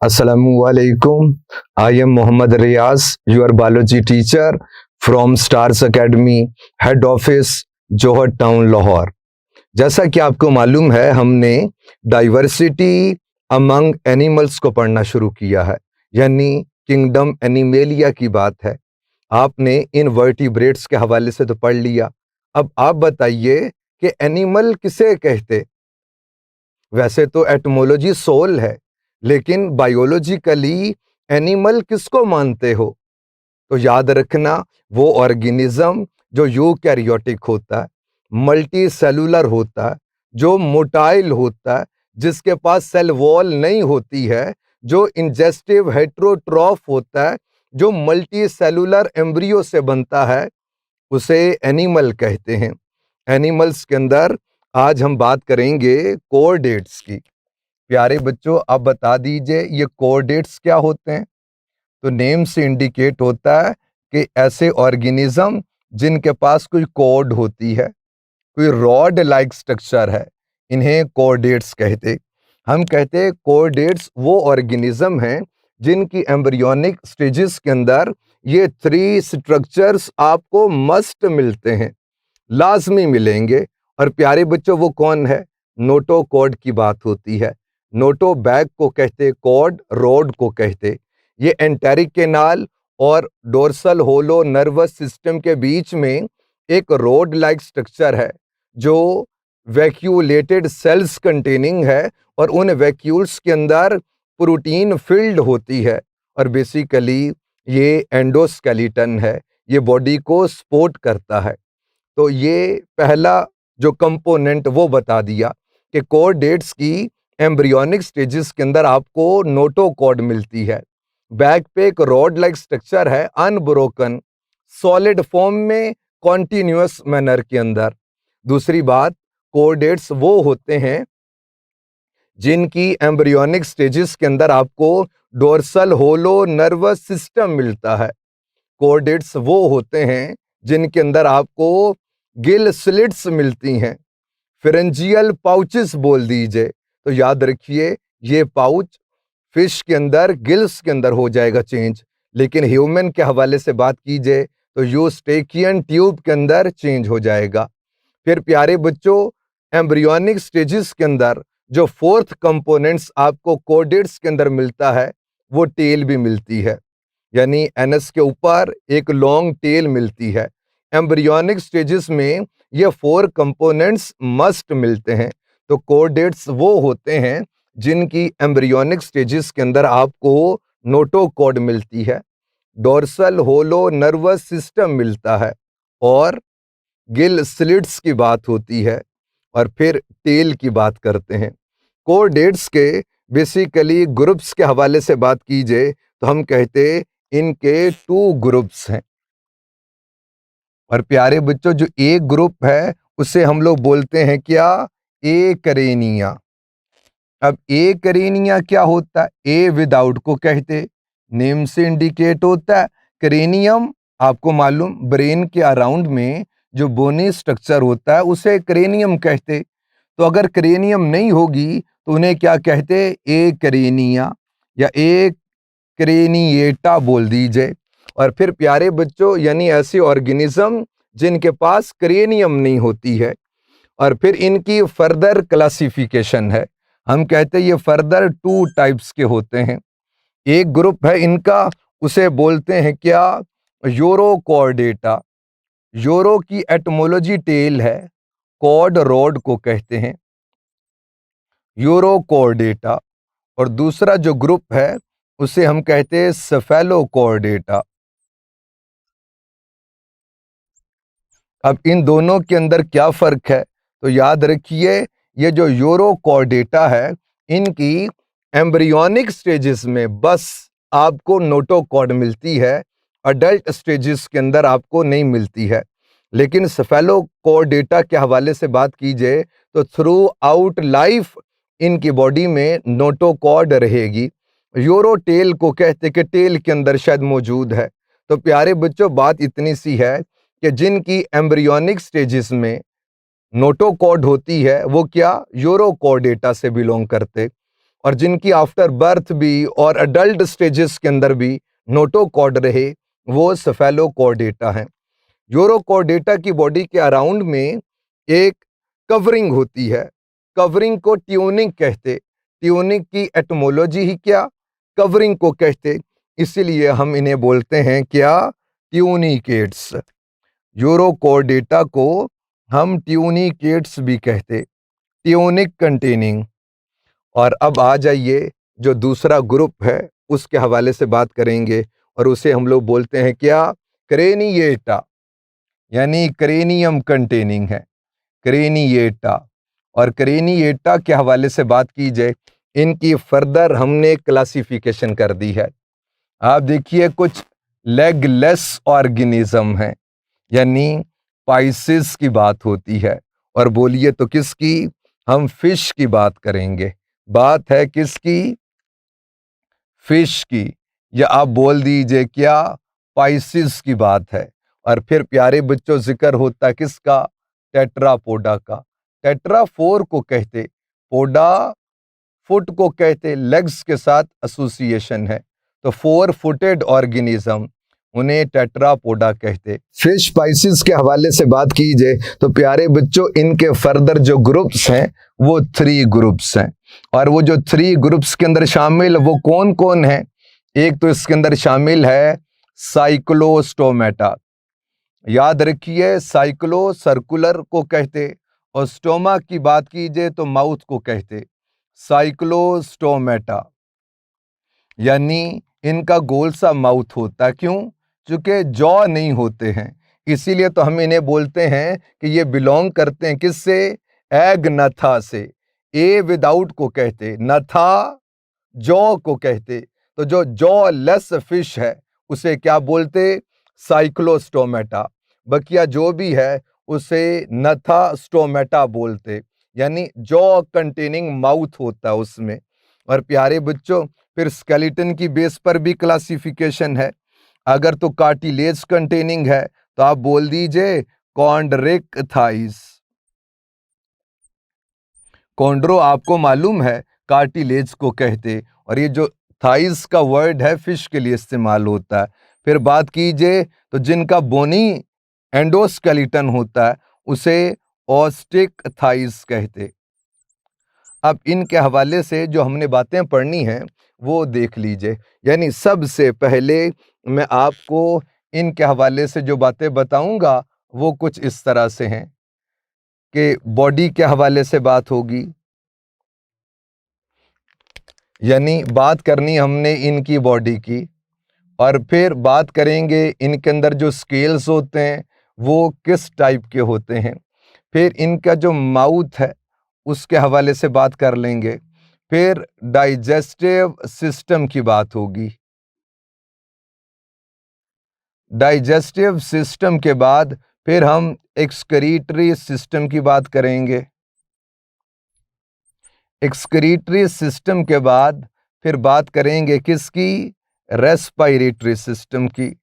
Assalamualaikum. I am Mohammad Riaz, your biology teacher from Stars Academy, head office, Johar town, Lahore. जैसा कि आपको मालूम है, हमने डाइवर्सिटी अमंग एनिमल्स को पढ़ना शुरू किया है, यानी किंगडम एनिमेलिया की बात है। आपने इनवर्टिब्रेट्स के हवाले से तो पढ़ लिया। अब आप बताइए कि एनिमल किसे कहते। वैसे तो एटमोलॉजी सोल है, लेकिन बायोलॉजिकली एनिमल किसको मानते हो? तो याद रखना, वो ऑर्गेनिज्म जो यूकैरियोटिक होता है, मल्टी सेलुलर होता है, जो मोटाइल होता है, जिसके पास सेल वॉल नहीं होती है, जो इंजेस्टिव हेट्रोट्रॉफ होता है, जो मल्टी सेलुलर एम्ब्रियो से बनता है, उसे एनिमल कहते हैं। एनिमल्स के अंदर आज हम बात करेंगे कोऑर्डेट्स की। प्यारे बच्चों, आप बता दीजिए ये कोऑर्डेट्स क्या होते हैं? तो नेम से इंडिकेट होता है कि ऐसे ऑर्गेनिज्म जिनके पास कोई कोड होती है, कोई रॉड लाइक स्ट्रक्चर है, इन्हें कोऑर्डेट्स कहते। हम कहते हैं कोऑर्डेट्स वो ऑर्गेनिज्म हैं जिनकी एम्ब्रियोनिक स्टेजेस के अंदर ये 3 स्ट्रक्चर्स आपको मस्ट मिलते हैं, लाजमी मिलेंगे। और प्यारे बच्चों, वो कौन है? नोटोकॉर्ड की बात होती है। नोटो बैग को कहते, कॉर्ड रोड को कहते। ये एंटेरिक केनाल और डोर्सल होलो नर्वस सिस्टम के बीच में एक रोड लाइक स्ट्रक्चर है, जो वैक्यूलेटेड सेल्स कंटेनिंग है, और उन वैक्यूल्स के अंदर प्रोटीन फिल्ड होती है। और बेसिकली ये एंडोस्केलेटन है, ये बॉडी को सपोर्ट करता है। तो ये पहला जो कंपोनेंट वो बता दिया कि कोऑर्डेट्स की एम्ब्रियोनिक स्टेजेस के अंदर आपको नोटोकॉर्ड मिलती है। बैक पे एक रॉड लाइक स्ट्रक्चर है, अनब्रोकन, सॉलिड फॉर्म में, कॉन्टिन्यूअस मैनर के अंदर। दूसरी बात, कोऑर्डेट्स वो होते हैं जिनकी एम्ब्रियोनिक स्टेजेस के अंदर आपको डोर्सल होलो नर्वस सिस्टम मिलता है। कोऑर्डेट्स वो होते हैं जिनके अंदर आपको गिल स्लिट्स मिलती हैं, फेरेंजियल पाउचेस बोल दीजिए। तो याद रखिए, ये पाउच फिश के अंदर, गिल्स के अंदर हो जाएगा चेंज, लेकिन ह्यूमन के हवाले से बात कीजिए तो यूस्टेकियन ट्यूब के अंदर चेंज हो जाएगा। फिर प्यारे बच्चों, एम्ब्रियोनिक स्टेजेस के अंदर जो फोर्थ कंपोनेंट्स आपको कोऑर्डेट्स के अंदर मिलता है, वो टेल भी मिलती है, यानी एनस के ऊपर एक लॉन्ग टेल मिलती है। एम्ब्रियोनिक स्टेजेस में ये 4 कंपोनेंट्स मस्ट मिलते हैं। तो कोऑर्डेट्स वो होते हैं जिनकी एम्ब्रियोनिक स्टेजेस के अंदर आपको नोटोकॉर्ड मिलती है, डोर्सल होलो नर्वस सिस्टम मिलता है, और गिल स्लिट्स की बात होती है, और फिर टेल की बात करते हैं। कोऑर्डेट्स के बेसिकली ग्रुप्स के हवाले से बात कीजिए तो हम कहते इनके 2 ग्रुप्स हैं। और प्यारे बच्चों, जो एक ग्रुप है उसे हम लोग बोलते हैं क्या? ए करेनिया। अब ए करेनिया क्या होता है? ए विदाउट को कहते, नेम से इंडिकेट होता है। करेनियम आपको मालूम, ब्रेन के अराउंड में जो बोनी स्ट्रक्चर होता है उसे करेनियम कहते। तो अगर करेनियम नहीं होगी तो उन्हें क्या कहते? ए करेनिया या ए क्रेनिएटा बोल दीजिए। और फिर प्यारे बच्चों, यानी ऐसे ऑर्गेनिज्म जिनके पास क्रेनियम नहीं होती है। और फिर इनकी फर्दर क्लासिफिकेशन है, हम कहते हैं ये फर्दर 2 टाइप्स के होते हैं। एक ग्रुप है इनका, उसे बोलते हैं क्या? यूरोकॉर्डेटा। यूरो की एटमोलॉजी टेल है, कॉर्ड रॉड को कहते हैं, यूरोकॉर्डेटा। और दूसरा जो ग्रुप है उसे हम कहते हैं सेफेलोकॉर्डेटा। अब इन दोनों के अंदर क्या फर्क है? तो याद रखिए, ये जो यूरोकॉर्डेटा है, इनकी एम्ब्रियोनिक स्टेजेस में बस आपको नोटोकॉर्ड मिलती है, अडल्ट स्टेजेस के अंदर आपको नहीं मिलती है। लेकिन सेफेलोकॉर्डेटा के हवाले से बात कीजिए तो थ्रू आउट लाइफ इनकी बॉडी में नोटोकॉर्ड रहेगी। यूरोटेल को कहते कि टेल के अंदर शायद मौजूद है। तो प्यारे बच्चों, बात इतनी सी है कि जिनकी एम्ब्रियोनिक स्टेजेस में नोटोकॉर्ड होती है वो क्या? यूरोकॉर्डेटा से बिलोंग करते। और जिनकी आफ्टर बर्थ भी और अडल्ट स्टेजेस के अंदर भी नोटोकॉर्ड रहे, वो सेफेलोकॉर्डेटा हैं। यूरोकॉर्डेटा की बॉडी के अराउंड में एक कवरिंग होती है, कवरिंग को ट्यूनिक कहते। ट्यूनिक की एटमोलॉजी ही क्या, कवरिंग को कहते, इसीलिए हम इन्हें बोलते हैं क्या, ट्यूनिकेट्स। यूरोकॉर्डेटा को हम ट्यूनिकेट्स भी कहते, ट्यूनिक कंटेनिंग। और अब आ जाइए, जो दूसरा ग्रुप है उसके हवाले से बात करेंगे, और उसे हम लोग बोलते हैं क्या, क्रेनिएटा, यानी क्रेनियम कंटेनिंग है, क्रेनिएटा। और क्रेनिएटा के हवाले से बात की जाए, इनकी फर्दर हमने क्लासिफिकेशन कर दी है। आप देखिए, कुछ लेगलेस ऑर्गेनिज्म हैं, यानी पाइसिस की बात होती है। और बोलिए तो किसकी, हम फिश की बात करेंगे। बात है किसकी, फिश की, या आप बोल दीजिए क्या, पाइसिस की बात है। और फिर प्यारे बच्चों जिक्र होता किसका, टेट्रापोडा का। टेट्राफोर को कहते, पोडा फुट को कहते, लेग्स के साथ एसोसिएशन है, तो 4 फुटेड ऑर्गेनिज्म, उन्हें टेट्रापोडा कहते। फिश पाइसिस के हवाले से बात की जाए तो प्यारे बच्चों, इनके फर्दर जो ग्रुप्स हैं वो 3 ग्रुप्स हैं। और वो जो 3 ग्रुप्स के अंदर शामिल वो कौन कौन है, एक तो इसके अंदर शामिल है साइक्लोस्टोमेटा। याद रखिए, साइक्लो सर्कुलर को कहते, और स्टोमा की बात कीजिए तो माउथ को कहते, साइक्लोस्टोमेटा। यानी इनका गोल सा माउथ होता, क्यों, चूंकि जॉ नहीं होते हैं, इसीलिए तो हम इन्हें बोलते हैं कि ये बिलोंग करते हैं किससे, एगनथा से। ए विदाउट को कहते, नथा जॉ को कहते। तो जो जॉ लेस फिश है उसे क्या बोलते, साइक्लोस्टोमेटा। बकिया जो भी है उसे नथा स्टोमेटा बोलते, यानी जॉ कंटेनिंग माउथ होता है उसमें। और प्यारे बच्चों, फिर स्केलेटन की बेस पर भी क्लासिफिकेशन है। अगर तो कार्टिलेज कंटेनिंग है तो आप बोल दीजिए कॉन्ड्रिक थाइस। कॉन्ड्रो आपको मालूम है कार्टिलेज को कहते, और ये जो थाइस का वर्ड है फिश के लिए इस्तेमाल होता है। फिर बात कीजिए तो जिनका बोनी एंडोस्केलेटन होता है उसे ऑस्टिक थाइस कहते। अब इनके हवाले से जो हमने बातें पढ़नी हैं वो देख लीजिए। यानी सबसे पहले मैं आपको इनके हवाले से जो बातें बताऊंगा वो कुछ इस तरह से हैं कि बॉडी के हवाले से बात होगी, यानी बात करनी हमने इनकी बॉडी की, और फिर बात करेंगे इनके अंदर जो स्केल्स होते हैं वो किस टाइप के होते हैं। फिर इनका जो माउथ है उसके हवाले से बात कर लेंगे। फिर डाइजेस्टिव सिस्टम की बात होगी। डाइजेस्टिव सिस्टम के बाद फिर हम एक्सक्रीटरी सिस्टम की बात करेंगे। एक्सक्रीटरी सिस्टम के बाद फिर बात करेंगे किसकी, रेस्पिरेटरी सिस्टम की।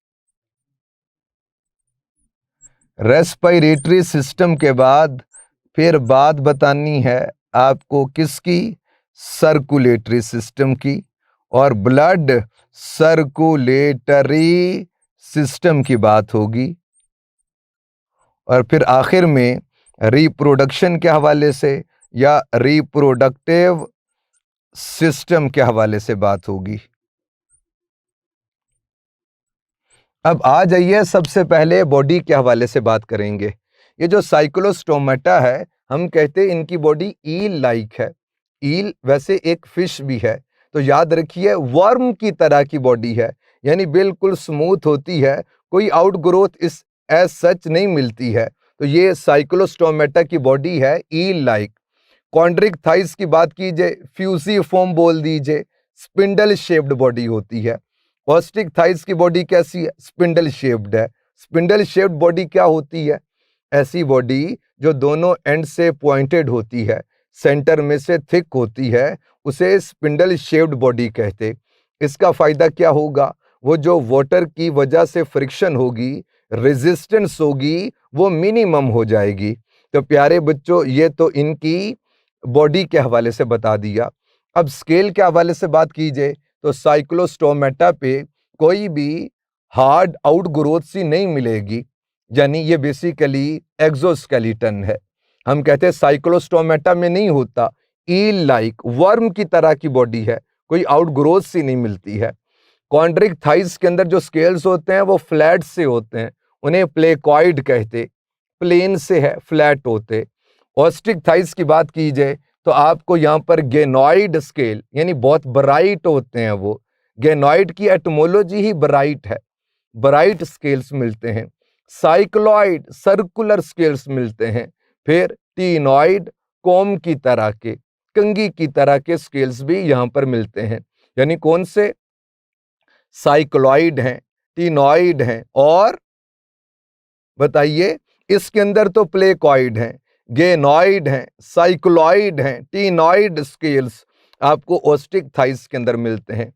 रेस्पिरेटरी सिस्टम के बाद फिर बात बतानी है आपको किसकी, सर्कुलेटरी सिस्टम की। और ब्लड सर्कुलेटरी सिस्टम की बात होगी। और फिर आखिर में रिप्रोडक्शन के हवाले से या रिप्रोडक्टिव सिस्टम के हवाले से बात होगी। अब आ जाइए, सबसे पहले बॉडी के हवाले से बात करेंगे। ये जो साइक्लोस्टोमेटा है, हम कहते हैं इनकी बॉडी ईल लाइक है। ईल वैसे एक फिश भी है, तो याद रखिए वर्म की तरह की बॉडी है, यानी बिल्कुल स्मूथ होती है, कोई आउटग्रोथ इस एज सच नहीं मिलती है। तो ये साइक्लोस्टोमेटा की बॉडी है ईल लाइक। कॉन्ड्रिक थाइस की बात कीजिए, फ्यूसिफॉर्म बोल दीजिए, स्पिंडल शेप्ड बॉडी होती है। ऑस्टिक थाइस की बॉडी कैसी है, स्पिंडल शेप्ड है। स्पिंडल शेप्ड बॉडी क्या होती है, ऐसी बॉडी जो दोनों एंड से पॉइंटेड होती है, सेंटर में से थिक होती है, उसे स्पिंडल शेप्ड बॉडी कहते। इसका फायदा क्या होगा, वो जो वाटर की वजह से फ्रिक्शन होगी, रेजिस्टेंस होगी, वो मिनिमम हो जाएगी। तो प्यारे बच्चों, ये तो इनकी बॉडी के हवाले से बता दिया। अब स्केल के हवाले से बात की जाए तो साइक्लोस्टोमेटा पे कोई भी हार्ड आउटग्रोथ सी नहीं मिलेगी, यानी ये बेसिकली एक्सोस्केलेटन है। हम कहते हैं साइक्लोस्टोमेटा में नहीं होता, ईल लाइक वर्म की तरह की बॉडी है, कोई आउटग्रोथ सी नहीं मिलती है। कॉन्ड्रिक थाइस के अंदर जो स्केल्स होते हैं वो फ्लैट से होते हैं, उन्हें प्लेकॉइड कहते, प्लेन से है, फ्लैट होते। ऑस्टिक थाइस की बात की जाए तो आपको यहाँ पर गेनॉइड स्केल यानी बहुत ब्राइट होते हैं वो, गेनॉइड की एटमोलॉजी ही ब्राइट है, ब्राइट स्केल्स मिलते हैं। साइक्लॉइड सर्कुलर स्केल्स मिलते हैं। फिर टीनॉइड कोम की तरह के, कंघी की तरह के स्केल्स भी यहाँ पर मिलते हैं। यानी कौन से? साइक्लॉइड हैं, टीनॉइड हैं और बताइए इसके अंदर तो प्लेकॉइड हैं, गेनॉइड हैं, साइक्लॉइड हैं, टीनॉइड स्केल्स आपको ऑस्टिक थाइस के अंदर मिलते हैं।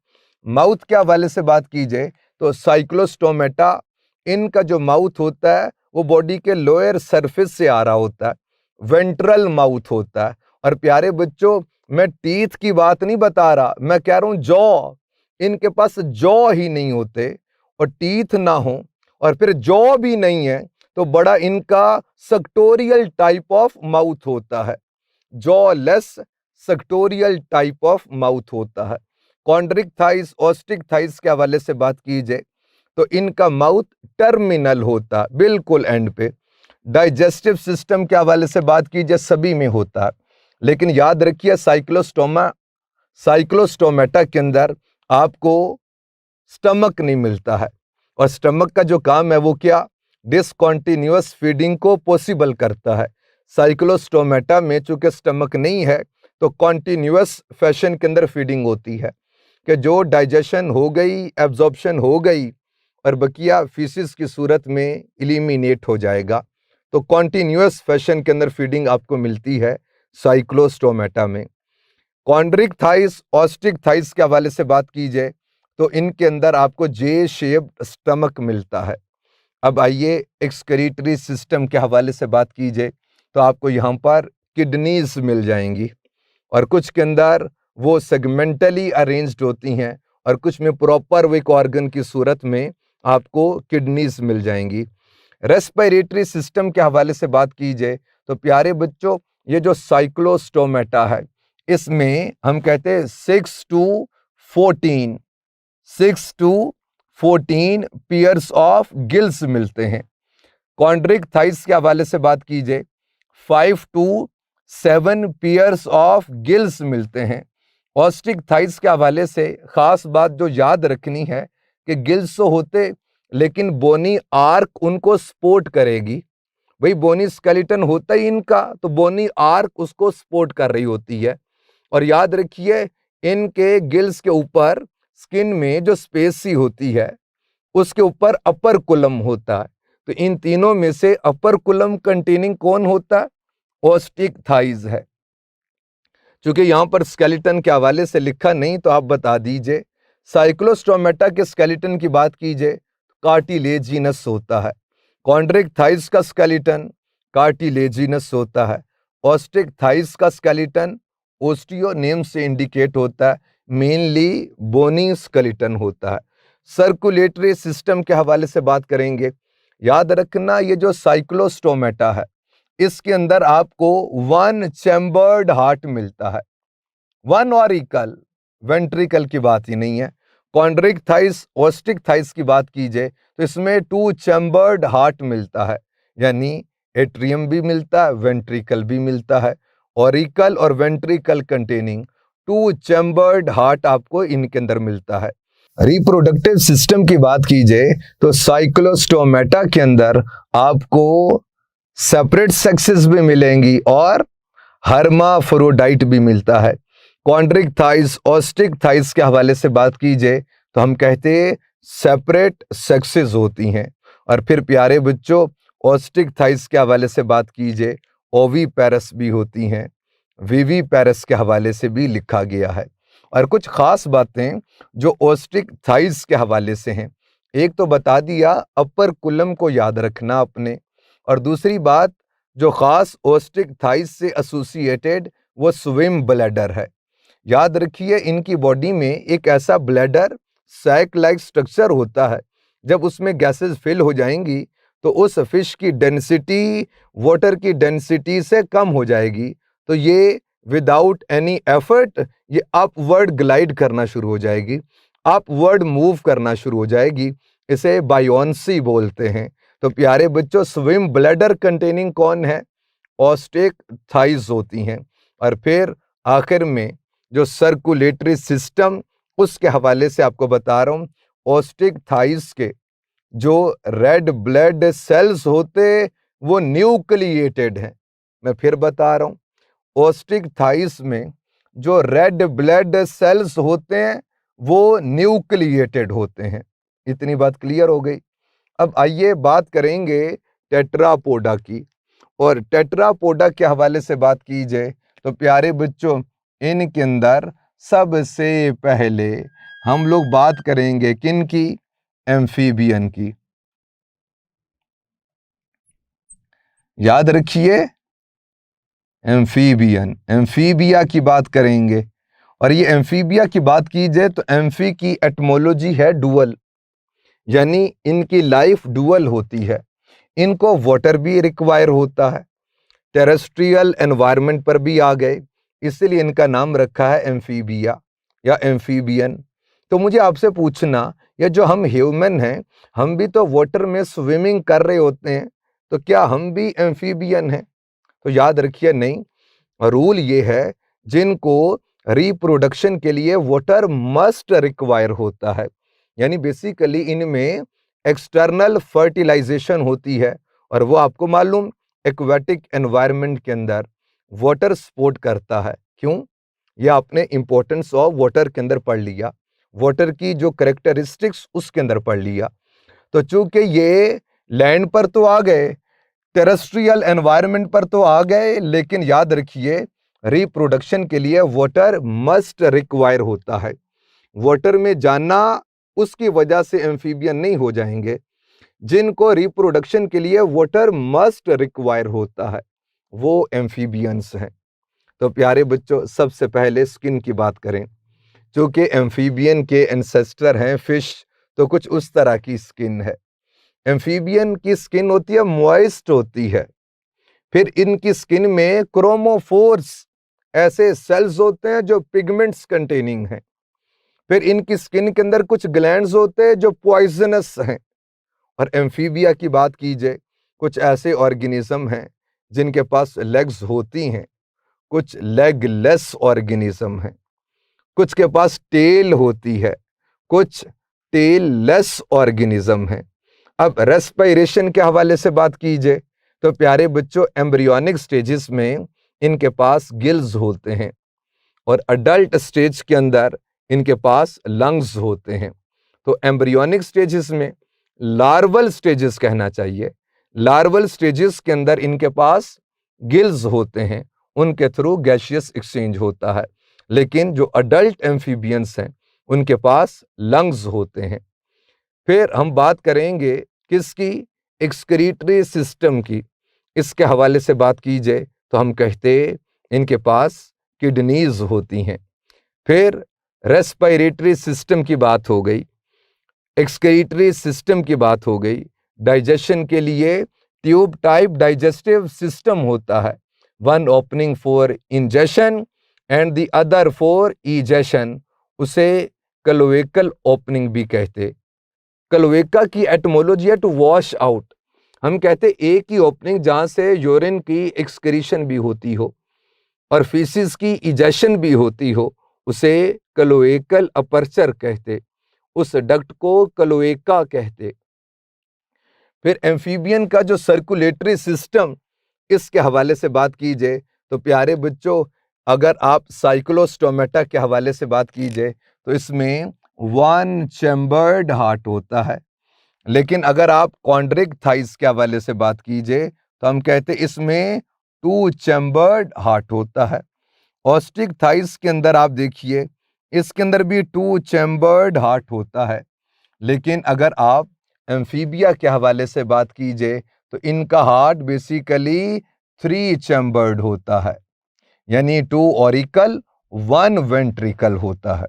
माउथ के हवाले से बात की जाए तो साइक्लोस्टोमेटा, इनका जो माउथ होता है वो बॉडी के लोअर सरफेस से आ रहा होता है, वेंट्रल माउथ होता है। और प्यारे बच्चों, मैं टीथ की बात नहीं बता रहा, मैं कह रहा हूं जॉ, इनके पास जॉ ही नहीं होते, और टीथ ना हो और फिर जॉ भी नहीं है तो बड़ा इनका सेक्टोरियल टाइप ऑफ माउथ होता है, jaw less sectoral type of mouth होता है। कॉन्ड्रिक थाइस, ऑस्टिक थाइस के हवाले से बात की जाए तो इनका माउथ टर्मिनल होता है, बिल्कुल एंड पे। डाइजेस्टिव सिस्टम के हवाले से बात की जाए सभी में होता है, लेकिन याद रखिए साइक्लोस्टोमेटा के अंदर आपको स्टमक नहीं मिलता है, और स्टमक का जो काम है वो क्या? डिसकंटिन्यूअस फीडिंग को पॉसिबल करता है। साइक्लोस्टोमेटा में चूंकि स्टमक नहीं है तो कॉन्टिन्यूअस फैशन के अंदर फीडिंग होती है, कि जो डाइजेशन हो गई, एब्जॉर्प्शन हो गई और बकिया फीसिस की सूरत में इलिमिनेट हो जाएगा। तो कॉन्टिन्यूअस फैशन के अंदर फीडिंग आपको मिलती है साइक्लोस्टोमेटा में। कॉन्ड्रिक थाइस, ऑस्टिक थाइस के हवाले से बात की जाए तो इनके अंदर आपको जे शेप्ड स्टमक मिलता है। अब आइए एक्सक्रीटरी सिस्टम के हवाले से बात की जाए तो आपको यहाँ पर किडनीज मिल जाएंगी, और कुछ के अंदर वो सेगमेंटली अरेंज्ड होती हैं और कुछ में प्रॉपर विक ऑर्गन की सूरत में आपको किडनीज मिल जाएंगी। रेस्पिरेटरी सिस्टम के हवाले से बात की जाए तो प्यारे बच्चों, ये जो साइक्लोस्टोमेटा है इसमें हम कहते हैं 6 to 14 पेयर्स ऑफ गिल्स मिलते हैं। कॉन्ड्रिक थाइस के हवाले से बात की जाए 5 to 7 पेयर्स ऑफ गिल्स मिलते हैं। ऑस्टिक थाइस के हवाले से खास बात जो याद रखनी है कि गिल्स तो होते लेकिन बोनी आर्क उनको सपोर्ट करेगी। भाई बोनी स्केलेटन होता ही इनका, तो बोनी आर्क उसको सपोर्ट कर रही होती है। और याद रखिए इनके गिल्स के ऊपर स्किन में जो स्पेस सी होती है उसके ऊपर अपर कुलम होता है। तो इन तीनों में से अपर कुलम कंटेनिंग कौन होता है? ऑस्टिक थाइस है। चूंकि यहां पर स्केलेटन के हवाले से लिखा नहीं तो आप बता दीजिए। साइक्लोस्टोमेटा के स्केलेटन की बात कीजिए कार्टिलेजिनस होता है। कॉन्ड्रिक थाइस का स्केलेटन कार्टिलेजिनस होता है। ऑस्टिक थाइस का स्केलेटन ओस्टियो नेम से इंडिकेट होता है, मेनली बोनी स्केलेटन होता है। सर्कुलेटरी सिस्टम के हवाले से बात करेंगे। याद रखना ये जो साइक्लोस्टोमेटा है इसके अंदर आपको 1 चैम्बर्ड हार्ट मिलता है, 1 ऑरिकल, वेंट्रिकल की बात ही नहीं है। कॉन्ड्रिक थाइस, ऑस्टिक थाइस की बात की जाए तो इसमें 2 चैम्बर्ड हार्ट मिलता है, यानी एट्रियम भी मिलता है, वेंट्रिकल भी मिलता है। ऑरिकल और वेंट्रिकल कंटेनिंग 2 चैम्बर्ड हार्ट आपको इनके अंदर मिलता है। रिप्रोडक्टिव सिस्टम की बात की जाए तो साइक्लोस्टोमेटा के अंदर आपको सेपरेट सेक्सेस भी मिलेंगी और हर्माफ्रोडाइट भी मिलता है। कॉन्ड्रिक थाइस, ऑस्टिक थाइस के हवाले से बात की जाए तो हम कहते हैं सेपरेट सेक्सेस होती हैं। और फिर प्यारे बच्चों ऑस्टिक थाइस के हवाले से बात की जाए ओवी पैरस भी होती हैं, वीवी पैरस के हवाले से भी लिखा गया है। और कुछ खास बातें जो ऑस्टिक थाइस के हवाले से हैं, एक तो बता दिया अपर कुलम को याद रखना अपने, और दूसरी बात जो खास ऑस्टिक थाइस से एसोसिएटेड वो स्विम ब्लैडर है। याद रखिए, इनकी बॉडी में एक ऐसा ब्लैडर सैक लाइक स्ट्रक्चर होता है। जब उसमें गैसेस फिल हो जाएंगी तो उस फिश की डेंसिटी वाटर की डेंसिटी से कम हो जाएगी, तो ये विदाउट एनी एफर्ट ये अपवर्ड ग्लाइड करना शुरू हो जाएगी, अपवर्ड मूव करना शुरू हो जाएगी। इसे बायोंसी बोलते हैं। तो प्यारे बच्चों, स्विम ब्लैडर कंटेनिंग कौन है? ऑस्टिक थाइज होती हैं। और फिर आखिर में जो सर्कुलेटरी सिस्टम, उसके हवाले से आपको बता रहा हूं, ऑस्टिक थाइज के जो रेड ब्लड सेल्स होते वो न्यूक्लिएटेड हैं। मैं फिर बता रहा हूं, ऑस्टिक थाइज में जो रेड ब्लड सेल्स होते हैं वो न्यूक्लिएटेड होते हैं। इतनी बात क्लियर हो गई। अब आइए बात करेंगे टेट्रापोडा की। और टेट्रापोडा के हवाले से बात की जाए तो प्यारे बच्चों, इनके अंदर सबसे पहले हम लोग बात करेंगे किन की? एम्फीबियन की। याद रखिए, एम्फीबियन, एम्फीबिया की बात करेंगे। और ये एम्फीबिया की बात की जाए तो एम्फी की एटमोलॉजी है डुअल, यानी इनकी लाइफ डुअल होती है। इनको वाटर भी रिक्वायर होता है, टेरेस्ट्रियल एनवायरनमेंट पर भी आ गए, इसलिए इनका नाम रखा है एम्फीबिया या एम्फीबियन। तो मुझे आपसे पूछना, ये जो हम ह्यूमन हैं, हम भी तो वाटर में स्विमिंग कर रहे होते हैं, तो क्या हम भी एम्फीबियन हैं? तो याद रखिए, नहीं। रूल ये है, जिनको रिप्रोडक्शन के लिए वाटर मस्ट रिक्वायर होता है, यानी बेसिकली इनमें एक्सटर्नल फर्टिलाइजेशन होती है। और वो आपको मालूम, एक्वेटिक एनवायरनमेंट के अंदर वाटर सपोर्ट करता है। क्यों? यह आपने इंपॉर्टेंस ऑफ वाटर के अंदर पढ़ लिया, वाटर की जो कैरेक्टरिस्टिक्स उसके अंदर पढ़ लिया। तो चूंकि ये लैंड पर तो आ गए, टेरेस्ट्रियल एनवायरनमेंट पर तो आ गए, लेकिन याद रखिए, रिप्रोडक्शन के लिए वाटर मस्ट रिक्वायर होता है। वाटर में जाना उसकी वजह से एम्फीबियन नहीं हो जाएंगे। जिनको रिप्रोडक्शन के लिए वाटर मस्ट रिक्वायर होता है वो एम्फीबियंस हैं। तो प्यारे बच्चों, सबसे पहले स्किन की बात करें। चूंकि एम्फीबियन के एंसेस्टर हैं फिश, तो कुछ उस तरह की स्किन है। एम्फीबियन की स्किन होती है मॉइस्ट होती है। फिर इनकी स्किन में क्रोमोफोर्स ऐसे सेल्स होते हैं जो पिगमेंट्स कंटेनिंग हैं। फिर इनकी स्किन के अंदर कुछ ग्लैंड्स होते हैं जो पॉइजनस हैं। और एम्फीबिया की बात की जाए, कुछ ऐसे ऑर्गेनिज्म हैं जिनके पास लेग्स होती हैं, कुछ लेगलेस ऑर्गेनिज्म हैं, कुछ के पास टेल होती है, कुछ टेल लेस ऑर्गेनिज्म हैं। अब रेस्पिरेशन के हवाले से बात की जाए तो प्यारे बच्चों, एम्ब्रियोनिक स्टेजेस में इनके पास गिल्स होते हैं और अडल्ट स्टेज के अंदर इनके पास लंग्स होते हैं। तो एम्ब्रियोनिक स्टेजेस में, लार्वल स्टेजेस कहना चाहिए, लार्वल स्टेजेस के अंदर इनके पास गिल्स होते हैं, उनके थ्रू गैसियस एक्सचेंज होता है। लेकिन जो अडल्ट एम्फीबियंस हैं उनके पास लंग्स होते हैं। फिर हम बात करेंगे किसकी? एक्सक्रीटरी सिस्टम की। इसके हवाले से बात की जाए तो हम कहते इनके पास किडनीज होती हैं। फिर रेस्पिरेटरी सिस्टम की बात हो गई, एक्सक्रीटरी सिस्टम की बात हो गई। डाइजेशन के लिए ट्यूब टाइप डाइजेस्टिव सिस्टम होता है, one opening for ingestion and the other for egestion. उसे क्लोएकल ओपनिंग भी कहते। क्लोएका की एटमोलॉजी है टू वॉश आउट। हम कहते एक ही ओपनिंग जहां से यूरिन की एक्सक्रीशन भी होती हो और फीसिस की इजेशन भी होती हो, उसे क्लोएकल अपर्चर कहते। उस डक्ट को क्लोएका कहते। फिर एम्फीबियन का जो सर्कुलेटरी सिस्टम, इसके हवाले से बात की जाए तो प्यारे बच्चों, अगर आप साइक्लोस्टोमेटा के हवाले से बात की जाए तो इसमें वन चैम्बर्ड हार्ट होता है। लेकिन अगर आप कॉन्ड्रिक थाइस के हवाले से बात कीजिए तो हम कहते इसमें टू चैम्बर्ड हार्ट होता है। ऑस्टिक थाइस के अंदर आप देखिए, इसके अंदर भी टू चैम्बर्ड हार्ट होता है। लेकिन अगर आप एम्फीबिया के हवाले से बात कीजिए तो इनका हार्ट बेसिकली थ्री चैम्बर्ड होता है, यानी टू ऑरिकल वन वेंट्रिकल होता है।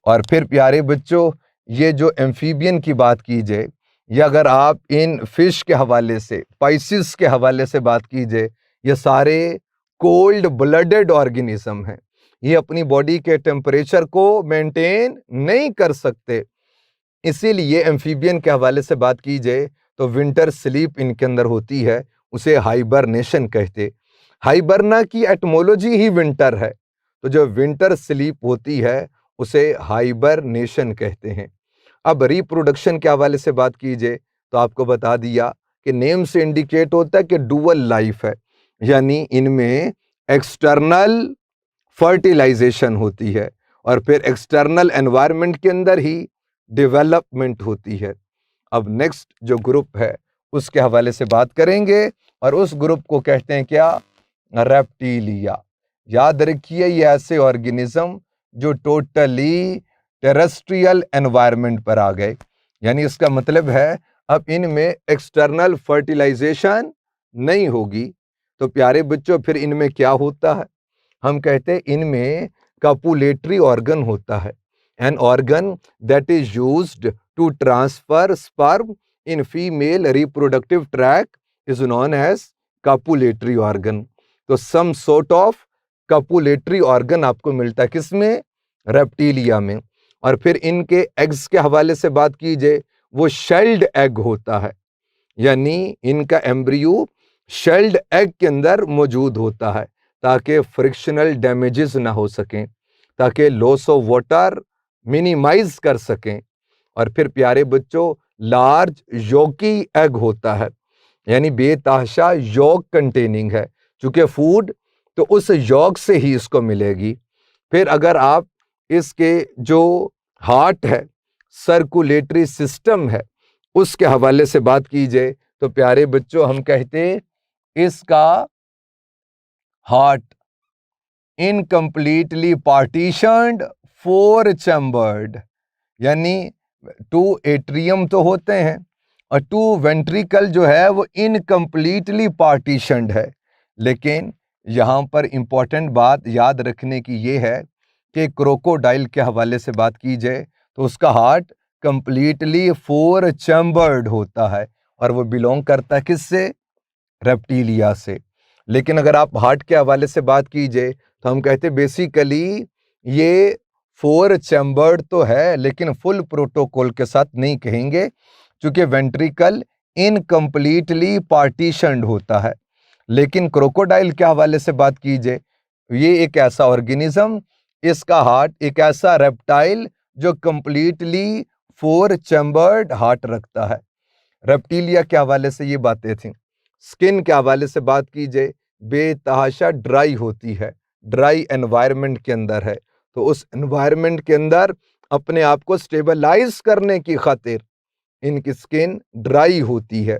और फिर प्यारे बच्चों, ये जो एम्फीबियन की बात कीजिए, या अगर आप इन फिश के हवाले से, पाइसिस के हवाले से बात कीजिए, ये सारे कोल्ड ब्लडेड ऑर्गेनिज्म हैं। ये अपनी बॉडी के टेम्परेचर को मेंटेन नहीं कर सकते। इसीलिए एम्फीबियन के हवाले से बात की जाए तो विंटर स्लीप इनके अंदर होती है, उसे हाइबरनेशन कहते। हाइबरना की एटमोलॉजी ही विंटर है, तो जो विंटर स्लीप होती है उसे हाइबरनेशन कहते हैं। अब रिप्रोडक्शन के हवाले से बात कीजिए तो आपको बता दिया कि नेम से इंडिकेट होता है कि डुअल लाइफ है, यानी इनमें एक्सटर्नल फर्टिलाइजेशन होती है और फिर एक्सटर्नल एनवायरनमेंट के अंदर ही डेवलपमेंट होती है। अब नेक्स्ट जो ग्रुप है उसके हवाले से बात करेंगे और उस ग्रुप को कहते हैं क्या? रेप्टिलिया। याद रखिए, ये ऐसे ऑर्गेनिज्म जो टोटली टेरेस्ट्रियल एनवायरनमेंट पर आ गए, यानी इसका मतलब है अब इनमें एक्सटर्नल फर्टिलाइजेशन नहीं होगी। तो प्यारे बच्चों, फिर इनमें क्या होता है? हम कहते हैं इनमें कपुलेटरी ऑर्गन होता है, an organ that is used to transfer sperm in female reproductive tract is known as copulatory organ. तो some sort of copulatory organ आपको मिलता है किसमें? रेप्टिलिया में। और फिर इनके एग्स के हवाले से बात कीजिए, वो शेल्ड एग होता है, यानी इनका एम्ब्रियो शेल्ड एग के अंदर मौजूद होता है ताकि फ्रिक्शनल डैमेजेस ना हो सकें, ताकि लॉस ऑफ वाटर मिनिमाइज कर सकें। और फिर प्यारे बच्चों, लार्ज योकी एग होता है, यानी बेतहाशा यॉक कंटेनिंग है, चूंकि फूड तो उस यॉक से ही इसको मिलेगी। फिर अगर आप इसके जो हार्ट है, सर्कुलेटरी सिस्टम है, उसके हवाले से बात कीजिए तो प्यारे बच्चों हम कहते इसका हार्ट इनकम्प्लीटली पार्टीशन्ड, फोर चैम्बर्ड, यानी 2 एट्रियम तो होते हैं और 2 वेंट्रिकल जो है वो इनकम्प्लीटली पार्टीशन्ड है। लेकिन यहाँ पर इंपॉर्टेंट बात याद रखने की ये है कि क्रोकोडाइल के हवाले से बात की जाए तो उसका हार्ट कंप्लीटली 4 चैम्बर्ड होता है और वो बिलोंग करता है किससे? रेप्टिलिया से। लेकिन अगर आप हार्ट के हवाले से बात कीजिए तो हम कहते बेसिकली ये 4 चैम्बर्ड तो है, लेकिन फुल प्रोटोकॉल के साथ नहीं कहेंगे, क्योंकि वेंट्रिकल इनकम्प्लीटली पार्टीशन्ड होता है। लेकिन क्रोकोडाइल के हवाले से बात कीजिए, ये एक ऐसा ऑर्गेनिज्म, इसका हार्ट एक ऐसा रेप्टाइल जो कंप्लीटली 4 चैम्बर्ड हार्ट रखता है। रेप्टिलिया के हवाले से ये बातें थी। स्किन के हवाले से बात कीजिए, बेतहाशा ड्राई होती है, ड्राई एनवायरनमेंट के अंदर है, तो उस एनवायरनमेंट के अंदर अपने आप को स्टेबलाइज करने की खातिर इनकी स्किन ड्राई होती है।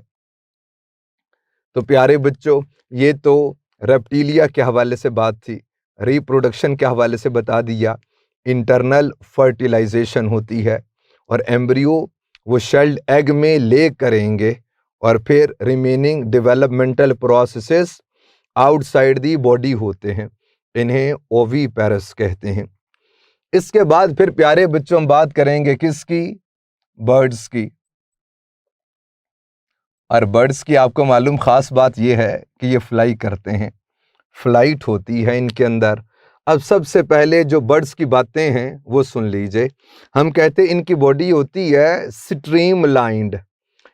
तो प्यारे बच्चों, ये तो रेप्टिलिया के हवाले से बात थी। रिप्रोडक्शन के हवाले से बता दिया, इंटरनल फर्टिलाइजेशन होती है और एम्ब्रियो वो शेल्ड एग में ले करेंगे और फिर remaining developmental processes outside the body होते हैं, इन्हें ओवीपेरस कहते हैं। इसके बाद फिर प्यारे बच्चों हम बात करेंगे किसकी? बर्ड्स की। और बर्ड्स की आपको मालूम खास बात यह है कि ये फ्लाई करते हैं, फ्लाइट होती है इनके अंदर। अब सबसे पहले जो बर्ड्स की बातें हैं वो सुन लीजिए। हम कहते हैं इनकी बॉडी होती है स्ट्रीमलाइंड,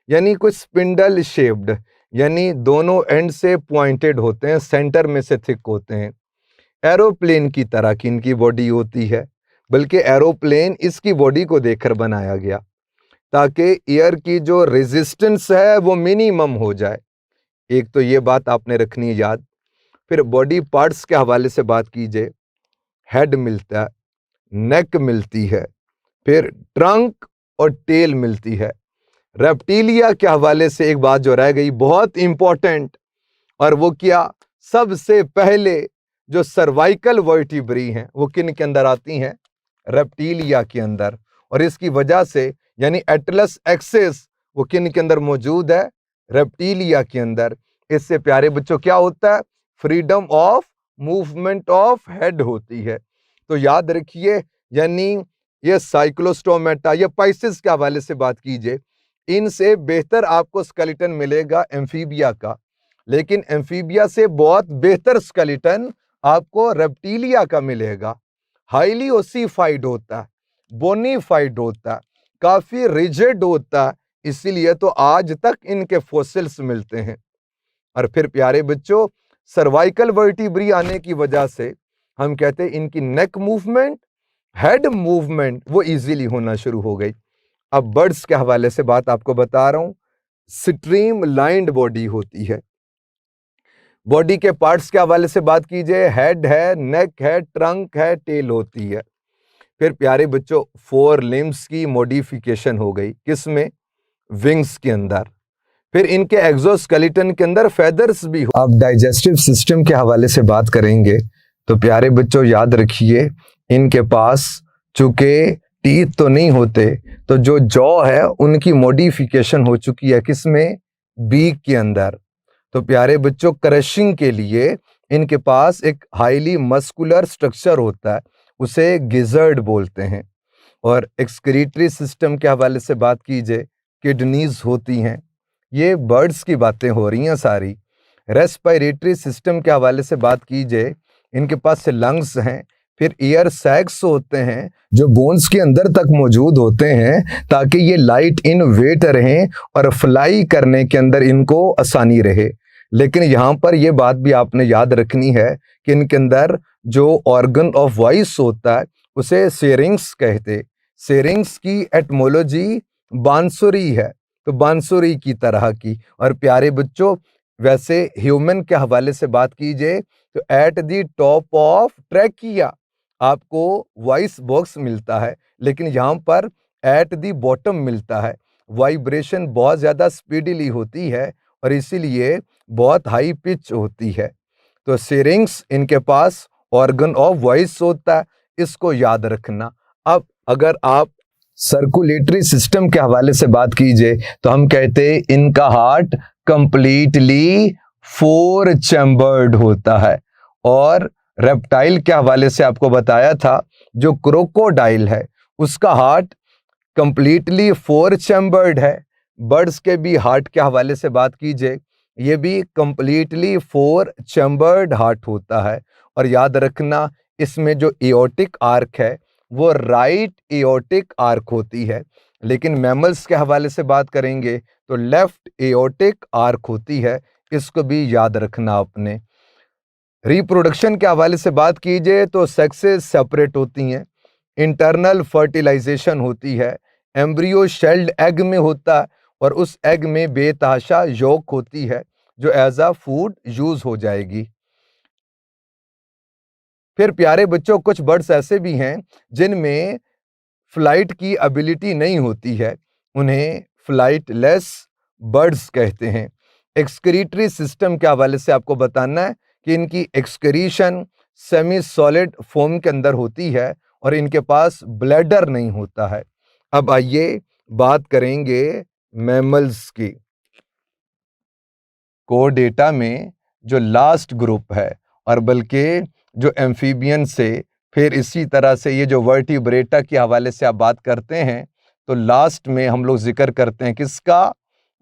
यानी कुछ स्पिंडल शेप्ड, यानी दोनों एंड से पॉइंटेड होते हैं, सेंटर में से थिक होते हैं। एरोप्लेन की तरह की इनकी बॉडी होती है, बल्कि एरोप्लेन इसकी बॉडी को देखकर बनाया गया ताकि एयर की जो रेजिस्टेंस है वो मिनिमम हो जाए। एक तो ये बात आपने रखनी है याद। फिर बॉडी पार्ट्स के हवाले से बात कीजिए, हेड मिलता है, नेक मिलती है, फिर ट्रंक और टेल मिलती है। रेप्टिलिया के हवाले से एक बात जो रह गई बहुत इंपॉर्टेंट, और वो क्या? सबसे पहले जो सर्वाइकल वर्टिब्री हैं वो किन के अंदर आती हैं? रेप्टिलिया के अंदर। और इसकी वजह से यानी एटलस एक्सिस वो किन के अंदर मौजूद है? रेप्टिलिया के अंदर। इससे प्यारे बच्चों क्या होता है? Freedom of movement of head होती है, तो याद रखिए, यानी ये साइक्लोस्टोमेटा या पाइसेस के हवाले से बात कीजिए, इनसे बेहतर आपको स्केलेटन मिलेगा एम्फीबिया का, लेकिन एम्फीबिया से बहुत बेहतर स्केलेटन आपको रेप्टिलिया का मिलेगा। हाईली ओसिफाइड होता है, बोनीफाइड होता है, काफी रिजिड होता है, इसीलिए तो आज तक इनके फॉसिल्स मिलते हैं। और फिर प्यारे बच्चों, सर्वाइकल वर्टिब्री आने की वजह से हम कहते हैं इनकी नेक मूवमेंट, हेड मूवमेंट वो इजीली होना शुरू हो गई। अब बर्ड्स के हवाले से बात आपको बता रहा हूं, स्ट्रीम लाइंड बॉडी होती है। बॉडी के पार्ट्स के हवाले से बात कीजिए, हेड है, नेक है, ट्रंक है, टेल होती है। फिर प्यारे बच्चों, 4 लिम्स की मॉडिफिकेशन हो गई, किसमें? विंग्स के अंदर। फिर इनके एक्सोस्केलेटन के अंदर फेदर्स भी हो। अब डाइजेस्टिव सिस्टम के हवाले से बात करेंगे तो प्यारे बच्चों याद रखिए, इनके पास चूंकि टीथ तो नहीं होते, तो जो जॉ है उनकी मॉडिफिकेशन हो चुकी है, किसमें? बीक के अंदर। तो प्यारे बच्चों, क्रशिंग के लिए इनके पास एक हाईली मस्कुलर स्ट्रक्चर होता है, उसे गिजर्ड बोलते हैं। और एक्सक्रीटरी सिस्टम के हवाले से बात कीजिए, किडनीज होती हैं। ये बर्ड्स की बातें हो रही हैं सारी। रेस्पिरेटरी सिस्टम के हवाले से बात कीजिए, इनके पास लंग्स हैं। फिर ईयर सैक्स होते हैं जो बोन्स के अंदर तक मौजूद होते हैं, ताकि ये लाइट इन वेट रहें और फ्लाई करने के अंदर इनको आसानी रहे। लेकिन यहाँ पर यह बात भी आपने याद रखनी है कि इनके अंदर जो ऑर्गन ऑफ वॉइस होता है उसे सेरिंग्स कहते। सेरिंग्स की एटमोलॉजी बांसुरी है, तो बांसुरी की तरह की। और प्यारे बच्चों, वैसे ह्यूमन के हवाले से बात कीजिए तो at the top of trachea आपको वॉइस बॉक्स मिलता है, लेकिन यहाँ पर एट द बॉटम मिलता है। वाइब्रेशन बहुत ज़्यादा स्पीडीली होती है और इसीलिए बहुत हाई पिच होती है। तो सिरिंग्स इनके पास ऑर्गन ऑफ वॉइस होता है, इसको याद रखना। अब अगर आप सर्कुलेटरी सिस्टम के हवाले से बात कीजिए तो हम कहते हैं इनका हार्ट कंप्लीटली 4 चैम्बर्ड होता है। और रेप्टाइल के हवाले से आपको बताया था, जो क्रोकोडाइल है उसका हार्ट कंप्लीटली 4 चैम्बर्ड है। बर्ड्स के भी हार्ट के हवाले से बात कीजिए, ये भी कंप्लीटली 4 चैम्बर्ड हार्ट होता है। और याद रखना, इसमें जो एओर्टिक आर्क है वो राइट एओर्टिक आर्क होती है, लेकिन मैमल्स के हवाले से बात करेंगे तो लेफ्ट एओर्टिक आर्क होती है, इसको भी याद रखना आपने। रिप्रोडक्शन के हवाले से बात कीजिए तो सेक्सेस सेपरेट होती हैं, इंटरनल फर्टिलाइजेशन होती है, एम्ब्रियो शेल्ड एग में होता है और उस एग में बेतहाशा यॉक होती है जो एज अ फूड यूज हो जाएगी। फिर प्यारे बच्चों, कुछ बर्ड्स ऐसे भी हैं जिनमें फ्लाइट की एबिलिटी नहीं होती है, उन्हें फ्लाइटलेस बर्ड्स कहते हैं। एक्सक्रीटरी सिस्टम के हवाले से आपको बताना है कि इनकी एक्सक्रीशन सेमी सॉलिड फॉर्म के अंदर होती है और इनके पास ब्लैडर नहीं होता है। अब आइए बात करेंगे मैमल्स की। कोडेटा में जो लास्ट ग्रुप है, और बल्कि जो एम्फीबियन से फिर इसी तरह से ये जो वर्टिब्रेटा के हवाले से आप बात करते हैं, तो लास्ट में हम लोग जिक्र करते हैं किसका?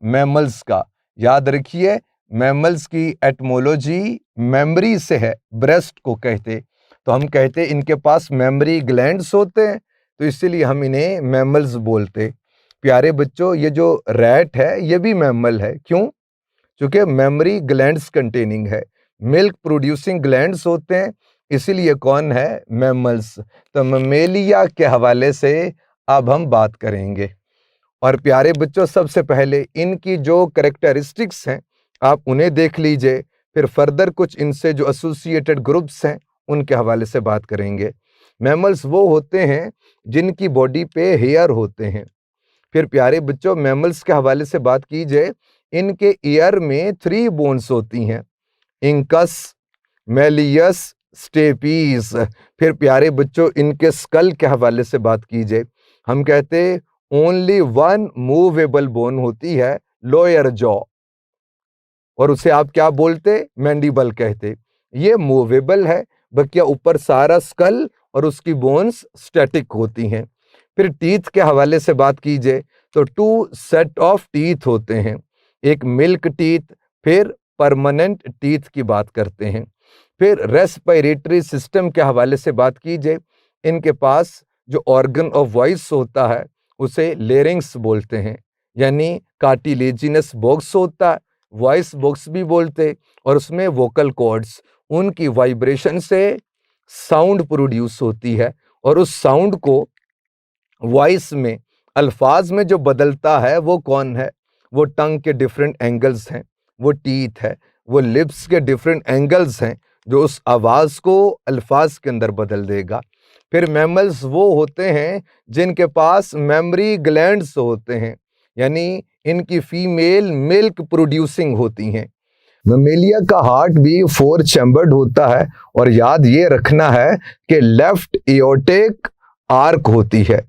मैमल्स का। याद रखिए, मैमल्स की एटमोलॉजी मेमोरी से है, ब्रेस्ट को कहते। तो हम कहते इनके पास मेमोरी ग्लैंड्स होते हैं, तो इसीलिए हम इन्हें मैमल्स बोलते। प्यारे बच्चों, ये जो रैट है ये भी मैमल है। क्यों? क्योंकि मेमोरी ग्लैंड्स कंटेनिंग है, मिल्क प्रोड्यूसिंग ग्लैंड्स होते हैं, इसीलिए कौन है? मैमल्स। तो ममेलिया के हवाले से अब हम बात करेंगे। और प्यारे बच्चों, सबसे पहले इनकी जो कैरेक्टरिस्टिक्स हैं आप उन्हें देख लीजिए, फिर फर्दर कुछ इनसे जो एसोसिएटेड ग्रुप्स हैं उनके हवाले से बात करेंगे। मैमल्स वो होते हैं जिनकी बॉडी पे हेयर होते हैं। फिर प्यारे बच्चों, मैमल्स के हवाले से बात कीजिए, इनके ईयर में 3 बोन्स होती हैं, इंकस, मेलियस, स्टेपीज। फिर प्यारे बच्चों, इनके स्कल के हवाले से बात कीजिए, हम कहते ओनली 1 मूवेबल बोन होती है, लोअर जॉ, और उसे आप क्या बोलते? मैंडिबल कहते। ये मूवेबल है, बकिया ऊपर सारा स्कल और उसकी बोन्स स्टैटिक होती हैं। फिर टीथ के हवाले से बात कीजिए तो 2 सेट ऑफ टीथ होते हैं, एक मिल्क टीथ, फिर परमानेंट टीथ की बात करते हैं। फिर रेस्पिरेटरी सिस्टम के हवाले से बात कीजिए, इनके पास जो ऑर्गन ऑफ वॉइस होता है उसे लेरिंग्स बोलते हैं, यानी कार्टिलेजिनस बॉक्स होता है, वॉइस बॉक्स भी बोलते, और उसमें वोकल कॉर्ड्स, उनकी वाइब्रेशन से साउंड प्रोड्यूस होती है, और उस साउंड को वॉइस में, अल्फाज में जो बदलता है वो कौन है? वो टंग के डिफरेंट एंगल्स हैं, वो टीथ है, वो लिप्स के डिफरेंट एंगल्स हैं जो उस आवाज़ को अल्फाज के अंदर बदल देगा। फिर मैमल्स वो होते हैं जिनके पास मेमोरी ग्लैंड्स होते हैं, यानी इनकी फीमेल मिल्क प्रोड्यूसिंग होती हैं। ममेलिया का हार्ट भी 4 चैम्बर्ड होता है, और याद ये रखना है कि लेफ्ट एओर्टिक आर्क होती है।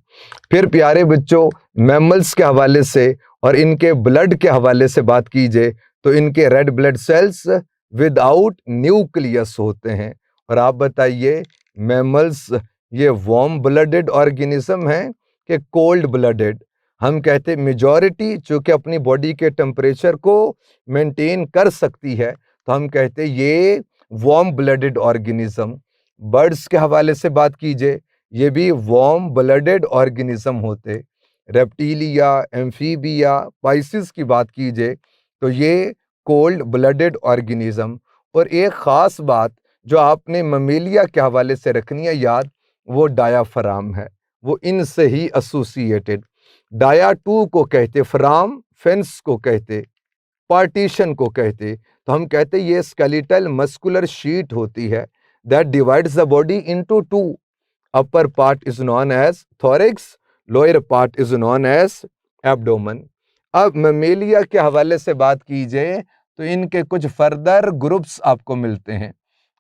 फिर प्यारे बच्चों, मैमल्स के हवाले से और इनके ब्लड के हवाले से बात कीजिए तो इनके red blood cells without nucleus होते हैं। और आप बताइए, मैमल्स ये वार्म ब्लडेड ऑर्गेनिज्म हैं कि कोल्ड ब्लडेड? हम कहते मेजॉरिटी चूँकि अपनी बॉडी के टेम्परेचर को मेंटेन कर सकती है, तो हम कहते ये वार्म ब्लडेड ऑर्गेनिज्म। बर्ड्स के हवाले से बात कीजिए, ये भी वार्म ब्लडेड ऑर्गेनिज्म होते। रेप्टिलिया, एम्फीबिया, पाइसिस की बात कीजिए तो ये कोल्ड ब्लडेड ऑर्गेनिज्म। और एक ख़ास बात जो आपने ममेलिया के हवाले से रखनी है याद, वो डायाफ्राम है, वो इनसे ही एसोसिएटेड। डाया 2 को कहते, फ्राम फेंस को कहते, पार्टीशन को कहते। तो हम कहते ये स्केलेटल मस्कुलर शीट होती है that divides the body into 2। Upper part is known as thorax, lower part is known as abdomen. अब ममेलिया के हवाले से बात कीजिए तो इनके कुछ फर्दर ग्रुप्स आपको मिलते हैं,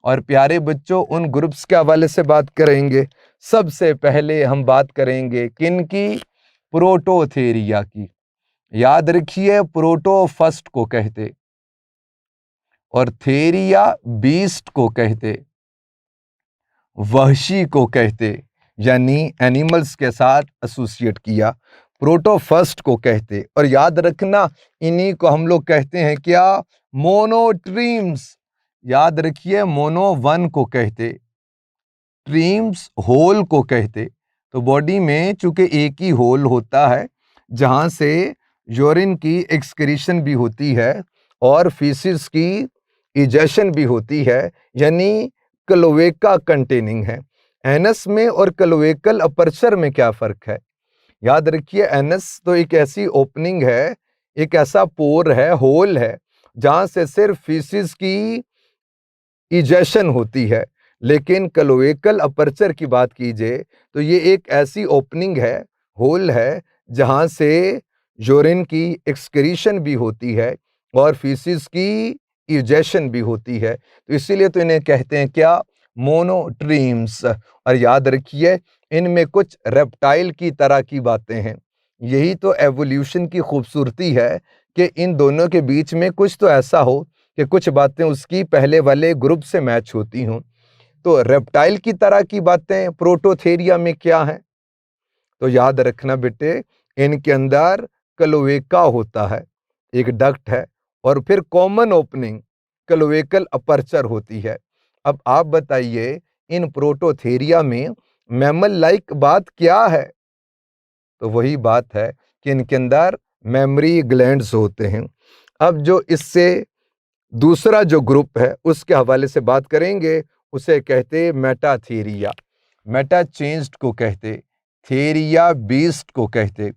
और प्यारे बच्चों उन ग्रुप्स के हवाले से बात करेंगे। सबसे पहले हम बात करेंगे किन की? प्रोटोथेरिया की। याद रखिए, प्रोटो फर्स्ट को कहते, और थेरिया बीस्ट को कहते, वहशी को कहते, यानी एनिमल्स के साथ एसोसिएट किया, प्रोटो फर्स्ट को कहते। और याद रखना, इन्हीं को हम लोग कहते हैं क्या? मोनोट्रीम्स। याद रखिए, मोनो 1 को कहते, ट्रीम्स होल को कहते। तो बॉडी में चूंकि एक ही होल होता है जहां से यूरिन की एक्सक्रीशन भी होती है और फीसिस की इजेशन भी होती है, यानी क्लोएका कंटेनिंग है। एनस में और क्लोएकल अपर्चर में क्या फर्क है? याद रखिए, एनस तो एक ऐसी ओपनिंग है, एक ऐसा पोर है, होल है, जहां से सिर्फ फीसिस की इजेशन होती है। लेकिन क्लोएकल अपर्चर की बात कीजिए तो ये एक ऐसी ओपनिंग है, होल है, जहां से यूरिन की एक्सक्रीशन भी होती है और फीसिस की इजेशन भी होती है। तो इसीलिए तो इन्हें कहते हैं क्या? मोनोट्रीम्स। और याद रखिए, इनमें कुछ रेप्टाइल की तरह की बातें हैं। यही तो एवोल्यूशन की खूबसूरती है कि इन दोनों के बीच में कुछ तो ऐसा हो कि कुछ बातें उसकी पहले वाले ग्रुप से मैच होती हों। तो रेप्टाइल की तरह की बातें प्रोटोथेरिया में क्या है? तो याद रखना बेटे, इनके अंदर क्लोएका होता है, एक डक्ट है, और फिर कॉमन ओपनिंग क्लोएकल अपर्चर होती है। अब आप बताइए, इन प्रोटोथेरिया में मैमल लाइक बात क्या है? तो वही बात है कि इनके अंदर मेमोरी ग्लैंड्स होते हैं। अब जो इससे दूसरा जो ग्रुप है उसके हवाले से बात करेंगे, उसे कहते मेटाथेरिया। मेटा चेंज्ड को कहते, थेरिया बीस्ट को कहते।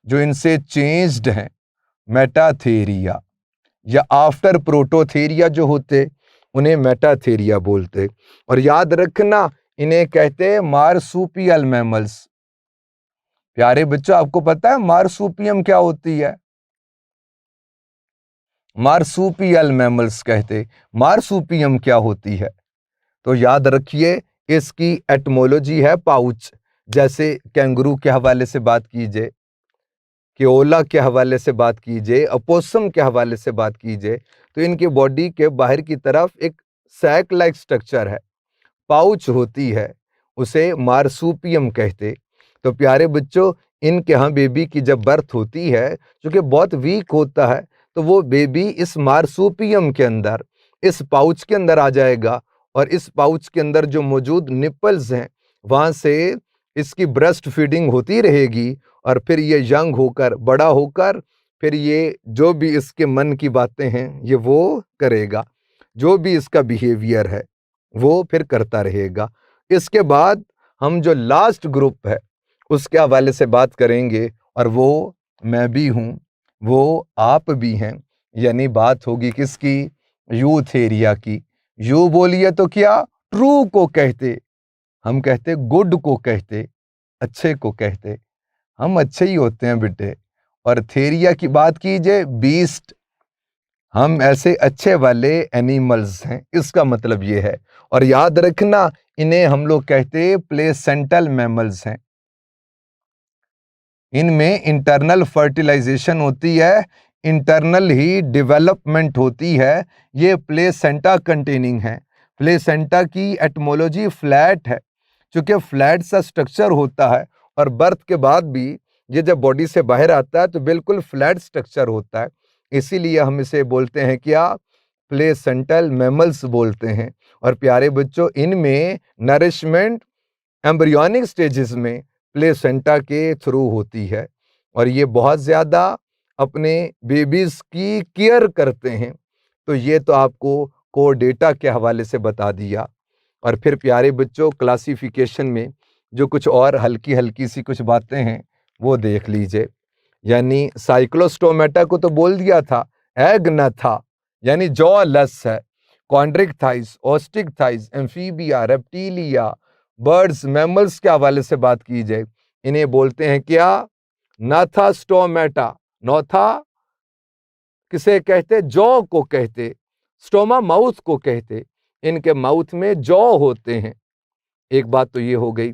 जो इनसे चेंज्ड हैं, मेटाथेरिया या आफ्टर प्रोटोथेरिया जो होते, उन्हें मेटाथेरिया बोलते। और याद रखना, इन्हें कहते मार्सुपियल मैमल्स। प्यारे बच्चों, आपको पता है मार्सुपियम क्या होती है? मार्सुपियल मैमल्स कहते। मार्सुपियम क्या होती है? तो याद रखिए, इसकी एटमोलॉजी है पाउच। जैसे कैंगरू के हवाले से बात कीजिए, केओला के हवाले से बात कीजिए, अपोसम के हवाले से बात कीजिए, तो इनके बॉडी के बाहर की तरफ एक सैक लाइक स्ट्रक्चर है। पाउच होती है उसे मार्सूपियम कहते। तो प्यारे बच्चों, इनके यहाँ बेबी की जब बर्थ होती है, क्योंकि बहुत वीक होता है, तो वो बेबी इस मार्सूपियम के अंदर, इस पाउच के अंदर आ जाएगा, और इस पाउच के अंदर जो मौजूद निपल्स हैं वहाँ से इसकी ब्रेस्ट फीडिंग होती रहेगी, और फिर ये यंग होकर, बड़ा होकर, फिर ये जो भी इसके मन की बातें हैं ये वो करेगा, जो भी इसका बिहेवियर है वो फिर करता रहेगा। इसके बाद हम जो लास्ट ग्रुप है उसके हवाले से बात करेंगे, और वो मैं भी हूँ, वो आप भी हैं। यानी बात होगी किसकी? यूथ एरिया की। यू बोलिए तो क्या? ट्रू को कहते, हम कहते गुड को कहते, अच्छे को कहते। हम अच्छे ही होते हैं बेटे। और थेरिया की बात कीजिए, बीस्ट, हम ऐसे अच्छे वाले एनिमल्स हैं, इसका मतलब ये है। और याद रखना, इन्हें हम लोग कहते प्लेसेंटल मैमल्स हैं। इनमें इंटरनल फर्टिलाइजेशन होती है, इंटरनल ही डेवलपमेंट होती है। ये प्लेसेंटा कंटेनिंग है। प्लेसेंटा की एटमोलॉजी फ्लैट है, चूंकि फ्लैट सा स्ट्रक्चर होता है, और बर्थ के बाद भी ये जब बॉडी से बाहर आता है तो बिल्कुल फ्लैट स्ट्रक्चर होता है। इसीलिए हम इसे बोलते हैं क्या? प्लेसेंटल मैमल्स बोलते हैं। और प्यारे बच्चों, इनमें नरिशमेंट एम्ब्रियोनिक स्टेजेस में प्लेसेंटा के थ्रू होती है, और ये बहुत ज़्यादा अपने बेबीज़ की केयर करते हैं। तो ये तो आपको कोर डेटा के हवाले से बता दिया। और फिर प्यारे बच्चों, क्लासिफिकेशन में जो कुछ और हल्की हल्की सी कुछ बातें हैं वो देख लीजिए। यानी साइक्लोस्टोमेटा को तो बोल दिया था, एग न था, यानी जॉ लेस है। Chondrichthyes, Osteichthyes, Amphibia, Reptilia, birds, mammals के हवाले से बात की जाए, इन्हें बोलते हैं क्या? नाथास्टोमेटा। नौथा किसे कहते? जॉ को कहते। स्टोमा माउथ को कहते। इनके माउथ में जॉ होते हैं। एक बात तो ये हो गई।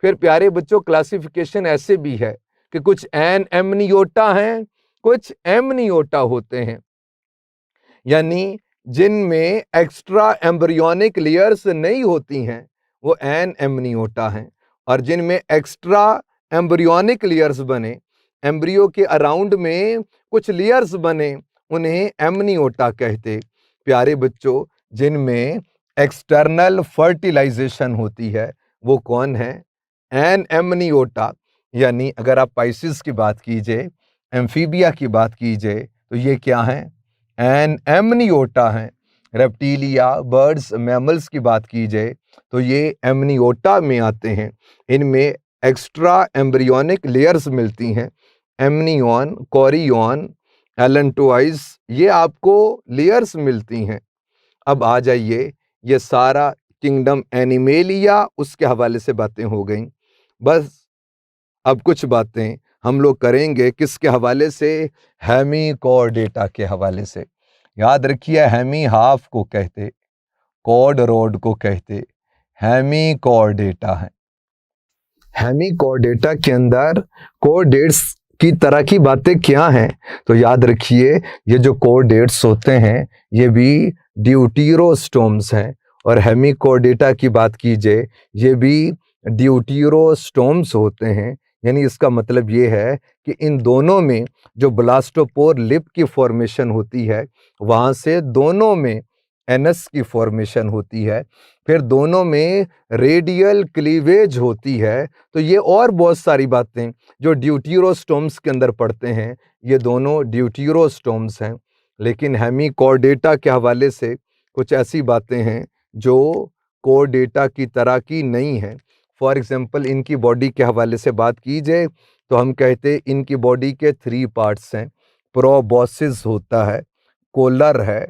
फिर प्यारे बच्चों, क्लासिफिकेशन ऐसे भी है कि कुछ एन एमनियोटा हैं, कुछ एमनियोटा होते हैं, यानी जिनमें एक्स्ट्रा एम्ब्रियोनिक लेयर्स नहीं होती हैं वो एन एमनियोटा हैं, और जिनमें एक्स्ट्रा एम्ब्रियोनिक लेयर्स बने, एम्ब्रियो के अराउंड में कुछ लेयर्स बने, उन्हें एमनियोटा कहते। प्यारे बच्चों, जिनमें एक्सटर्नल फर्टिलाइजेशन होती है वो कौन है? An Amniota. यानी अगर आप पाइसिस की बात कीजिए, एम्फीबिया की बात कीजिए, तो ये क्या है? एन एमनियोटा हैं। रेप्टिलिया, बर्ड्स, मैमल्स की बात की जाए तो ये एमनियोटा में आते हैं। इनमें एक्स्ट्रा एम्ब्रियोनिक लेयर्स मिलती हैं, एमनियन, कोरियन, एलेंटोइस, ये आपको लेयर्स मिलती हैं। अब आ जाइए, ये सारा किंगडम एनिमेलिया, उसके हवाले से बातें हो गई। बस अब कुछ बातें हम लोग करेंगे किसके हवाले से? हेमिकॉर्डेटा के हवाले से। याद रखिए, हेमी हाफ को कहते, कॉर्ड रोड को कहते, हेमिकॉर्डेटा है। हेमिकॉर्डेटा के अंदर कॉर्डेट्स की तरह की बातें क्या हैं? तो याद रखिए, ये जो कॉर्डेट्स होते हैं ये भी ड्यूटीरोस्टोम्स हैं, और हेमिकॉर्डेटा की बात कीजिए ये भी ड्यूटीरोस्टोम्स होते हैं। यानी इसका मतलब ये है कि इन दोनों में जो ब्लास्टोपोर लिप की फॉर्मेशन होती है, वहाँ से दोनों में एनस की फॉर्मेशन होती है, फिर दोनों में रेडियल क्लीवेज होती है। तो ये और बहुत सारी बातें जो ड्यूटीरोस्टोम्स के अंदर पढ़ते हैं, ये दोनों ड्यूटीरोस्टोम्स हैं। लेकिन हेमिकॉर्डेटा के हवाले से कुछ ऐसी बातें हैं जो कॉर्डेटा की तरह की नहीं है। फॉर एग्जांपल, इनकी बॉडी के हवाले से बात की जाए तो हम कहते हैं इनकी बॉडी के 3 पार्ट्स हैं। प्रोबॉसिस होता है, कोलर है,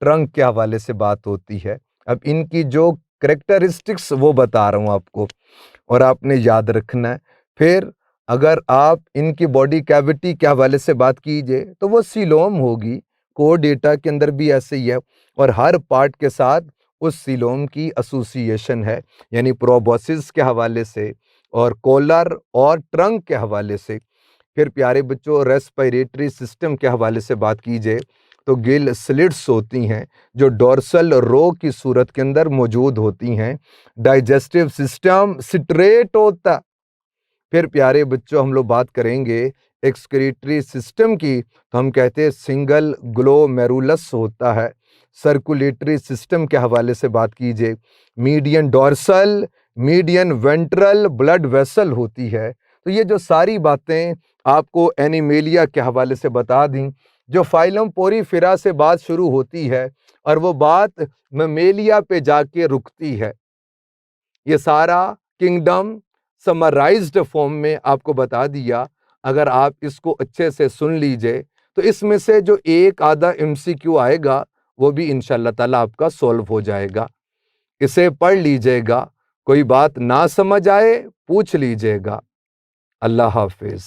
ट्रंक के हवाले से बात होती है। अब इनकी जो करेक्टरिस्टिक्स वो बता रहा हूँ आपको, और आपने याद रखना है। फिर अगर आप इनकी बॉडी कैविटी के हवाले से बात कीजिए तो वो सीलोम होगी। कोर्डेटा के अंदर भी ऐसे ही है, और हर पार्ट के साथ उस सीलोम की एसोसिएशन है। यानी प्रोबॉसिस के हवाले से और कोलर और ट्रंक के हवाले से। फिर प्यारे बच्चों, रेस्पिरेटरी सिस्टम के हवाले से बात कीजिए तो गिल स्लिट्स होती हैं जो डोर्सल रो की सूरत के अंदर मौजूद होती हैं। डाइजेस्टिव सिस्टम स्ट्रेट होता। फिर प्यारे बच्चों हम लोग बात करेंगे एक्सक्रीटरी सिस्टम की, तो हम कहते हैं सिंगल ग्लोमेरुलस होता है। सर्कुलेटरी सिस्टम के हवाले से बात कीजिए, median dorsal, median ventral blood vessel होती है। तो ये जो सारी बातें आपको एनिमेलिया के हवाले से बता दी, जो फाइलम पोरीफेरा से बात शुरू होती है और वो बात ममेलिया पे जाके रुकती है। ये सारा किंगडम समराइज्ड फॉर्म में आपको बता दिया। अगर आप इसको अच्छे से सुन लीजिए तो इसमें से जो एक आधा एमसीक्यू आएगा वो भी इंशाअल्लाह ताला आपका सॉल्व हो जाएगा। इसे पढ़ लीजिएगा, कोई बात ना समझ आए पूछ लीजिएगा। अल्लाह हाफिज।